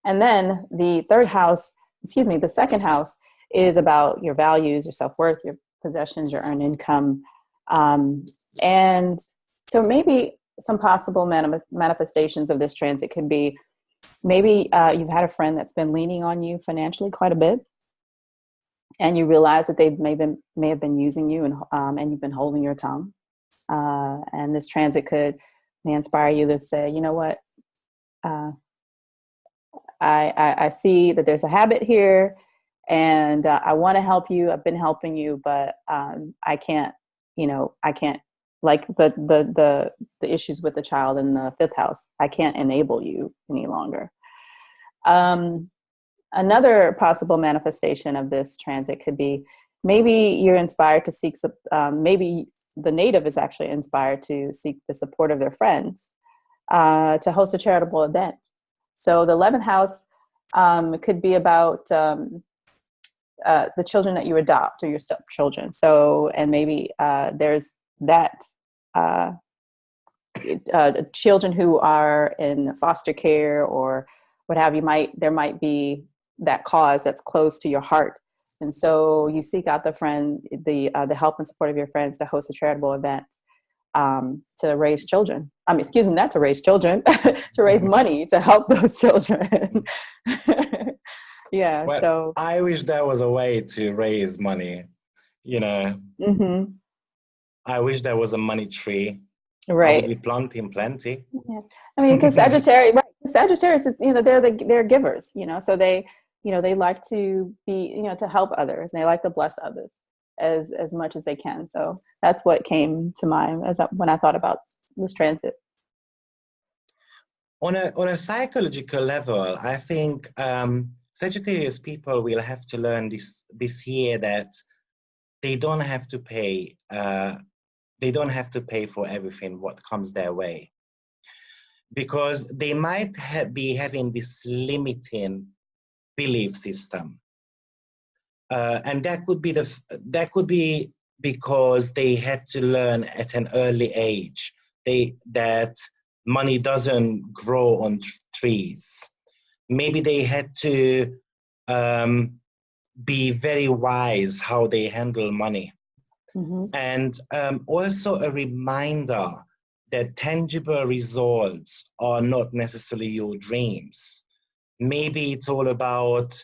Speaker 2: then the 2nd house is about your values, your self-worth, your possessions, your earned income. And so maybe some possible manifestations of this transit could be, maybe you've had a friend that's been leaning on you financially quite a bit, and you realize that they may have been using you, and you've been holding your tongue. And this transit may inspire you to say, you know what, I see that there's a habit here, and I want to help you. I've been helping you, but I can't, like the issues with the child in the 5th house. I can't enable you any longer. Another possible manifestation of this transit could be, maybe you're inspired to seek, maybe the native is actually inspired to seek the support of their friends to host a charitable event. So the 11th house could be about the children that you adopt, or your stepchildren. So, and maybe there's that children who are in foster care or what have you. There might be that cause that's close to your heart And so you seek out the help and support of your friends to host a charitable event to raise children. Excuse me, not to raise children, to raise money to help those children. Yeah.
Speaker 1: Well,
Speaker 2: So
Speaker 1: I wish there was a way to raise money. You know, I wish there was a money tree. I would
Speaker 2: right.
Speaker 1: be planting plenty.
Speaker 2: Yeah. I mean, because Sagittarius, right? Sagittarius is, they're givers, so they like to be, to help others, and they like to bless others as much as they can. So that's what came to mind when I thought about this transit.
Speaker 1: On a psychological level, I think Sagittarius people will have to learn this year that they don't have to pay. They don't have to pay for everything what comes their way, because they might be having this limiting belief system, and that could be because they had to learn at an early age that money doesn't grow on trees. Maybe they had to be very wise how they handle money. And also a reminder that tangible results are not necessarily your dreams. Maybe it's all about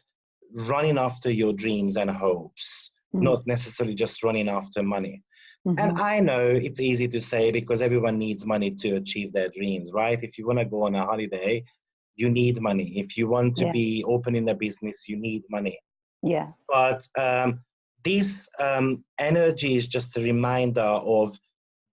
Speaker 1: running after your dreams and hopes, not necessarily just running after money. And I know it's easy to say because everyone needs money to achieve their dreams, right? If you want to go on a holiday, you need money. If you want to be opening a business, you need money.
Speaker 2: Yeah.
Speaker 1: But this energy is just a reminder of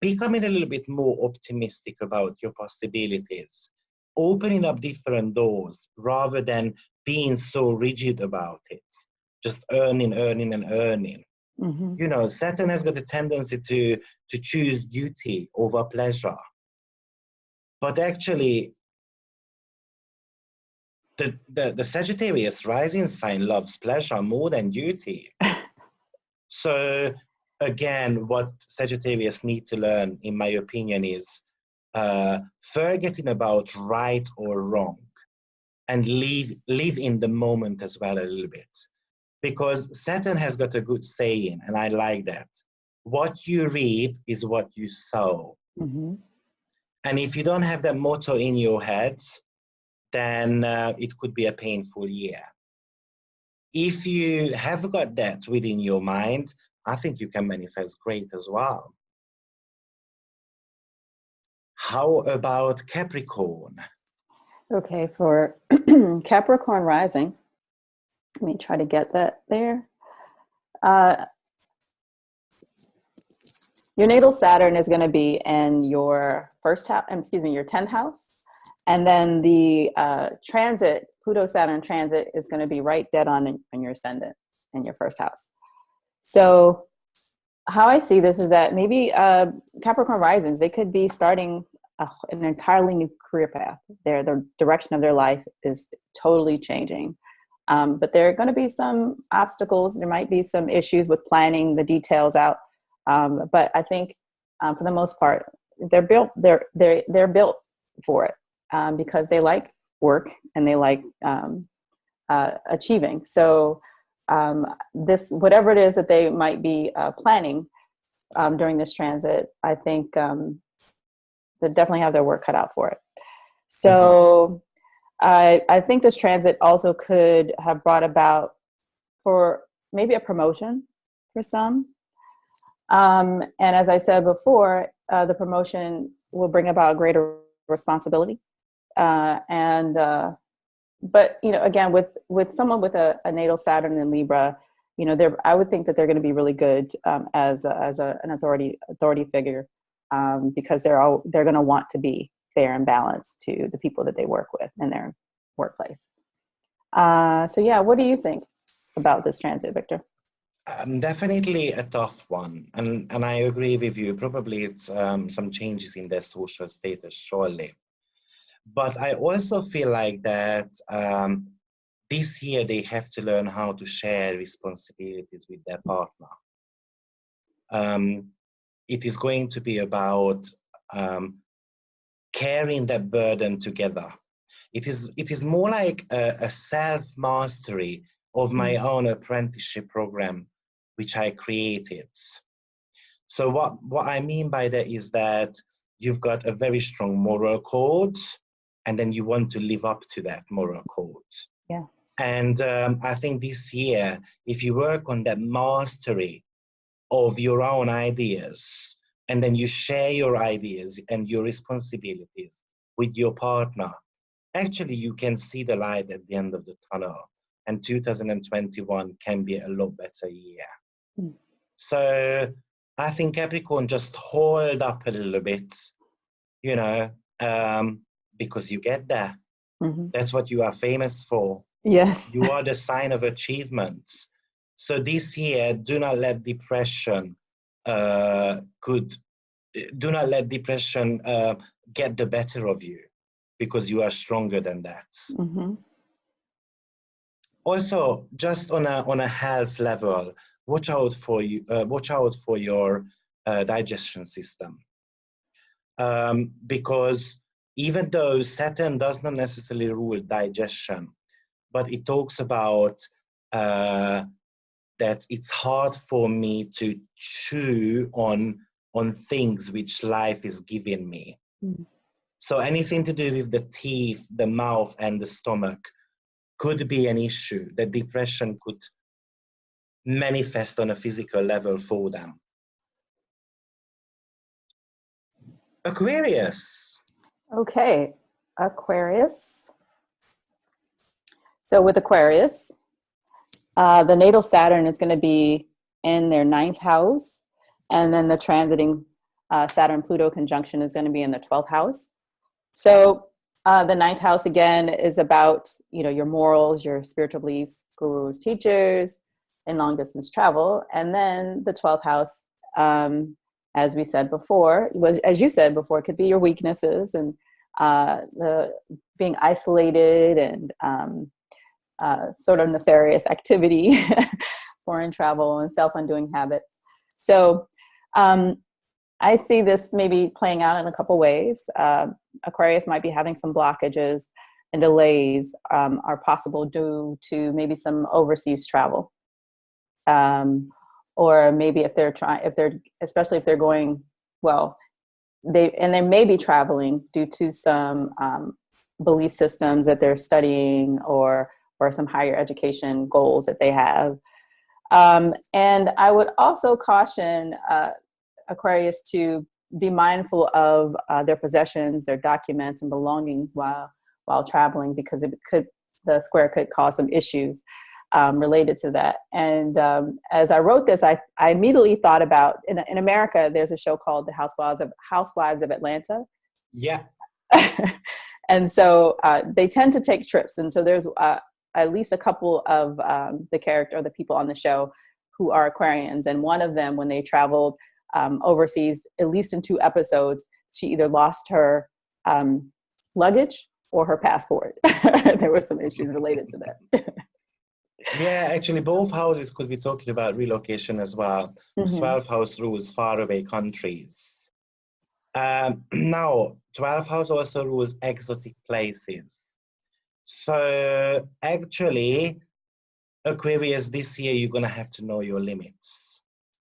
Speaker 1: becoming a little bit more optimistic about your possibilities, opening up different doors rather than being so rigid about it, just earning, and earning. Saturn has got a tendency to choose duty over pleasure. But actually, the Sagittarius rising sign loves pleasure more than duty. So again, what Sagittarius need to learn, in my opinion, is forgetting about right or wrong and live in the moment as well a little bit. Because Saturn has got a good saying, and I like that. What you reap is what you sow. And if you don't have that motto in your head, then it could be a painful year. If you have got that within your mind, I think you can manifest great as well. How about Capricorn?
Speaker 2: Okay, for Capricorn rising, let me try to get that there. Your natal Saturn is going to be in your first house, your 10th house. And then the transit, Pluto-Saturn transit, is going to be right dead on your ascendant in your first house. So how I see this is that maybe Capricorn risings, they could be starting an entirely new career path. The direction of their life is totally changing. But there are going to be some obstacles. There might be some issues with planning the details out. But I think for the most part, they're built for it. Because they like work and they like achieving. So whatever it is that they might be planning during this transit, I think they definitely have their work cut out for it. So I think this transit also could have brought about for maybe a promotion for some. And as I said before, the promotion will bring about greater responsibility. But again, with someone with a natal Saturn in Libra, I would think that they're going to be really good as an authority figure, because they're going to want to be fair and balanced to the people that they work with in their workplace. So yeah, what do you think about this transit, Victor?
Speaker 1: Definitely a tough one, and I agree with you. Probably it's some changes in their social status, surely. But I also feel like that this year they have to learn how to share responsibilities with their partner. It is going to be about carrying that burden together. It is more like a self-mastery of my own apprenticeship program, which I created. So what I mean by that is that you've got a very strong moral code, and then you want to live up to that moral code.
Speaker 2: Yeah.
Speaker 1: And I think this year, if you work on that mastery of your own ideas, and then you share your ideas and your responsibilities with your partner, actually you can see the light at the end of the tunnel. And 2021 can be a lot better year.
Speaker 2: Mm.
Speaker 1: So I think Capricorn, just hold up a little bit, you know, because you get there.
Speaker 2: Mm-hmm.
Speaker 1: That's what you are famous for.
Speaker 2: Yes.
Speaker 1: You are the sign of achievements. So this year, do not let depression get the better of you, because you are stronger than that.
Speaker 2: Mm-hmm.
Speaker 1: Also, just on a health level, watch out for your digestion system, because even though Saturn does not necessarily rule digestion, but it talks about that it's hard for me to chew on things which life is giving me.
Speaker 2: Mm.
Speaker 1: So anything to do with the teeth, the mouth, and the stomach could be an issue. That depression could manifest on a physical level for them. Aquarius.
Speaker 2: Okay, Aquarius. So with Aquarius, the natal Saturn is going to be in their 9th house, and then the transiting Saturn-Pluto conjunction is going to be in the 12th house. So the 9th house, again, is about, your morals, your spiritual beliefs, gurus, teachers, and long-distance travel. And then the 12th house, as we said before, as you said before, could be your weaknesses and the being isolated and sort of nefarious activity, foreign travel, and self-undoing habits. So I see this maybe playing out in a couple ways. Aquarius might be having some blockages and delays are possible due to maybe some overseas travel. Or maybe especially if they're going, they may be traveling due to some belief systems that they're studying or some higher education goals that they have. And I would also caution Aquarius to be mindful of their possessions, their documents, and belongings while traveling, because the square could cause some issues related to that. And as I wrote this, I immediately thought about in America, there's a show called The Housewives of Atlanta.
Speaker 1: Yeah.
Speaker 2: And so they tend to take trips, and so there's at least a couple of the people on the show who are Aquarians, and one of them, when they traveled overseas, at least in 2 episodes, she either lost her luggage or her passport. There were some issues related to that.
Speaker 1: Yeah, actually, both houses could be talking about relocation as well.
Speaker 2: Mm-hmm.
Speaker 1: 12th house rules faraway countries. Now, 12th house also rules exotic places. So actually, Aquarius, this year, you're going to have to know your limits,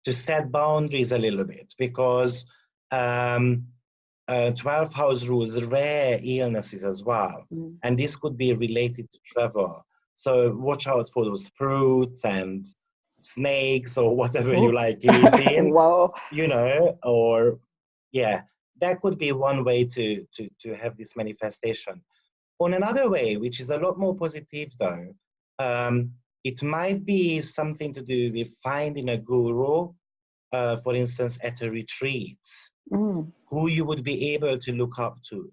Speaker 1: to set boundaries a little bit, because 12th house rules rare illnesses as well.
Speaker 2: Mm.
Speaker 1: And this could be related to travel. So watch out for those fruits and snakes or whatever you like eating.
Speaker 2: Whoa.
Speaker 1: Or yeah, that could be one way to have this manifestation. On another way, which is a lot more positive though, it might be something to do with finding a guru, for instance, at a retreat, who you would be able to look up to,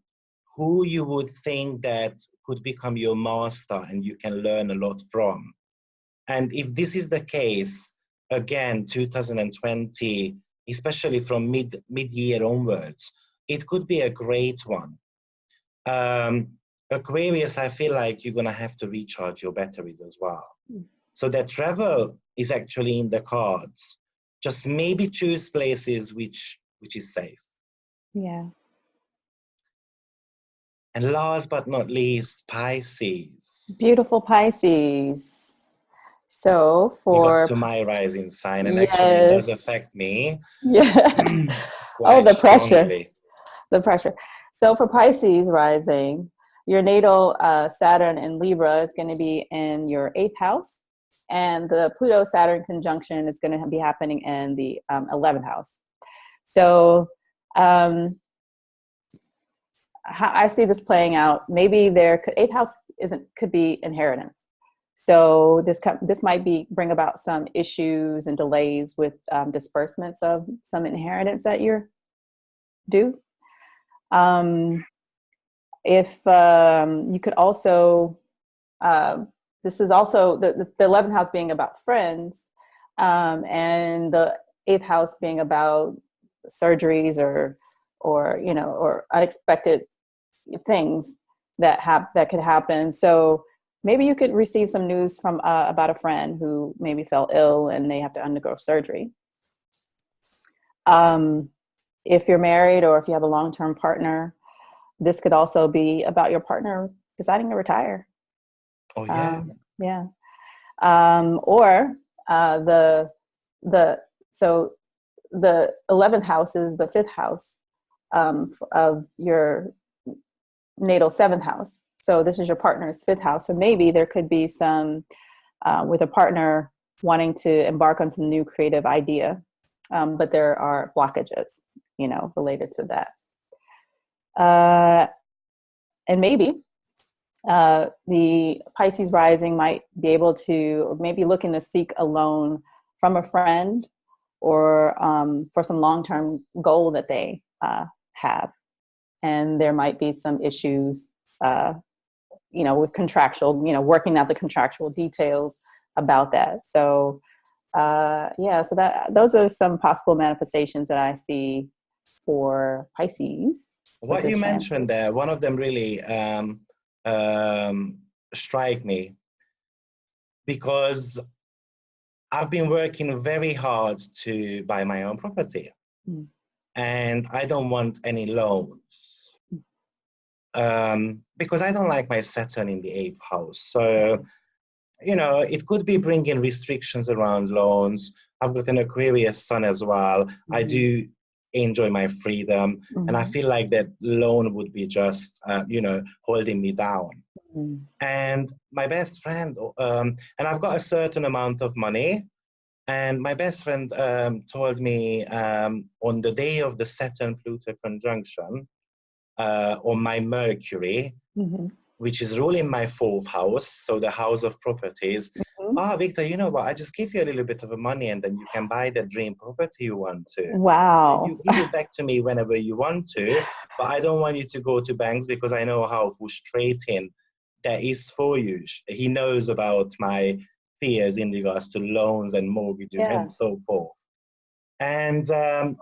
Speaker 1: who you would think that could become your master and you can learn a lot from. And if this is the case, again, 2020, especially from mid-year onwards, it could be a great one. Aquarius, I feel like you're going to have to recharge your batteries as well. So that travel is actually in the cards. Just maybe choose places which is safe.
Speaker 2: Yeah.
Speaker 1: And last but not least, Pisces.
Speaker 2: Beautiful Pisces. So
Speaker 1: You got
Speaker 2: for
Speaker 1: to my rising sign, and actually it does
Speaker 2: yes,
Speaker 1: affect me
Speaker 2: yeah. Oh,
Speaker 1: quite
Speaker 2: the pressure,
Speaker 1: strongly.
Speaker 2: the pressure. So for Pisces rising, your natal Saturn in Libra is going to be in your 8th house, and the Pluto Saturn conjunction is going to be happening in the 11th house. So how I see this playing out, maybe their 8th house could be inheritance. So this might bring about some issues and delays with disbursements of some inheritance that you're due. If you could also, this is also the 11th house being about friends, and the 8th house being about surgeries or unexpected things that could happen. So maybe you could receive some news from about a friend who maybe fell ill and they have to undergo surgery. If you're married or if you have a long-term partner, this could also be about your partner deciding to retire.
Speaker 1: Oh yeah.
Speaker 2: Yeah. Or the so the 11th house is the 5th house of your natal 7th house. So this is your partner's 5th house. So maybe there could be some with a partner wanting to embark on some new creative idea, but there are blockages, related to that. And maybe the Pisces rising might be able to, or maybe looking to seek a loan from a friend or for some long-term goal that they have. And there might be some issues, with contractual, working out the contractual details about that. So, so those are some possible manifestations that I see for Pisces.
Speaker 1: What you mentioned there, one of them really strike me, because I've been working very hard to buy my own property, and I don't want any loans. Because I don't like my Saturn in the 8th house. So, it could be bringing restrictions around loans. I've got an Aquarius sun as well. I do enjoy my freedom. And I feel like that loan would be just, holding me down. And my best friend, and I've got a certain amount of money. And my best friend told me on the day of the Saturn-Pluto conjunction, on my Mercury, which is ruling my 4th house, so the house of properties. Victor, you know what? I just give you a little bit of money and then you can buy the dream property you want to.
Speaker 2: Wow.
Speaker 1: And you give it back to me whenever you want to, but I don't want you to go to banks because I know how frustrating that is for you. He knows about my fears in regards to loans and mortgages and so forth. And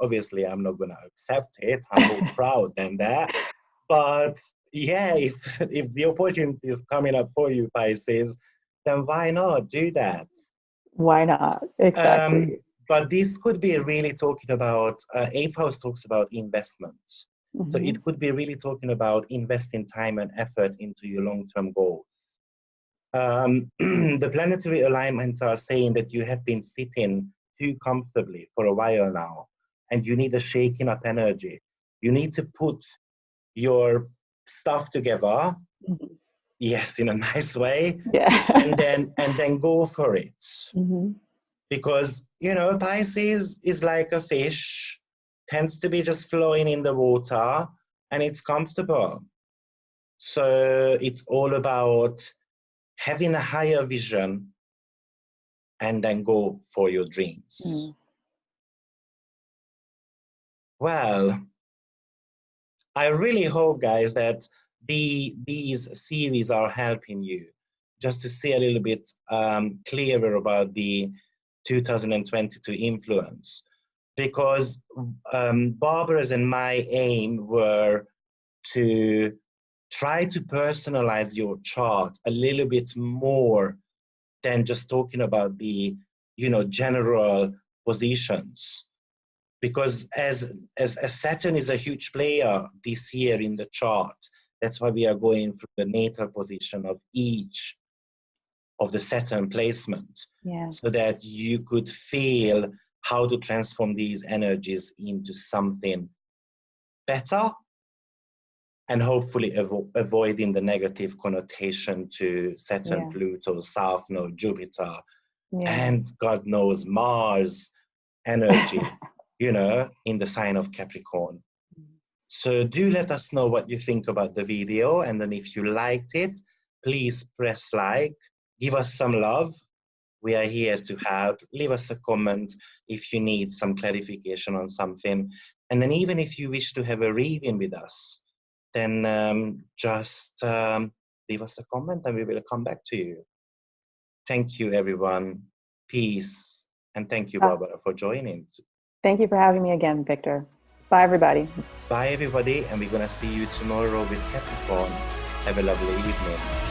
Speaker 1: obviously, I'm not going to accept it. I'm more proud than that. But yeah, if the opportunity is coming up for you, Pisces, then why not do that?
Speaker 2: Why not? Exactly.
Speaker 1: But this could be really talking about, 8th house talks about investments. So it could be really talking about investing time and effort into your long-term goals. The planetary alignments are saying that you have been sitting too comfortably for a while now, and you need a shaking up energy. You need to put your stuff together, yes, in a nice way, and then go for it. Because Pisces is like a fish, tends to be just flowing in the water, and it's comfortable. So it's all about having a higher vision and then go for your dreams. Well, I really hope, guys, that these series are helping you just to see a little bit clearer about the 2022 influence. Because Barbara's and my aim were to try to personalize your chart a little bit more than just talking about the general positions, because as Saturn is a huge player this year in the chart, that's why we are going through the natal position of each of the Saturn placement,
Speaker 2: Yeah.
Speaker 1: so that you could feel how to transform these energies into something better, and hopefully avoiding the negative connotation to Saturn,
Speaker 2: Yeah.
Speaker 1: Pluto, South Node, Jupiter,
Speaker 2: Yeah.
Speaker 1: and God knows Mars energy, you know, in the sign of Capricorn. So do let us know what you think about the video, and then if you liked it, please press like, give us some love. We are here to help. Leave us a comment if you need some clarification on something. And then even if you wish to have a reading with us, then just leave us a comment and we will come back to you. Thank you, everyone. Peace. And thank you, Barbara, for joining.
Speaker 2: Thank you for having me again, Victor. Bye, everybody.
Speaker 1: Bye, everybody. And we're going to see you tomorrow with Capricorn. Have a lovely evening.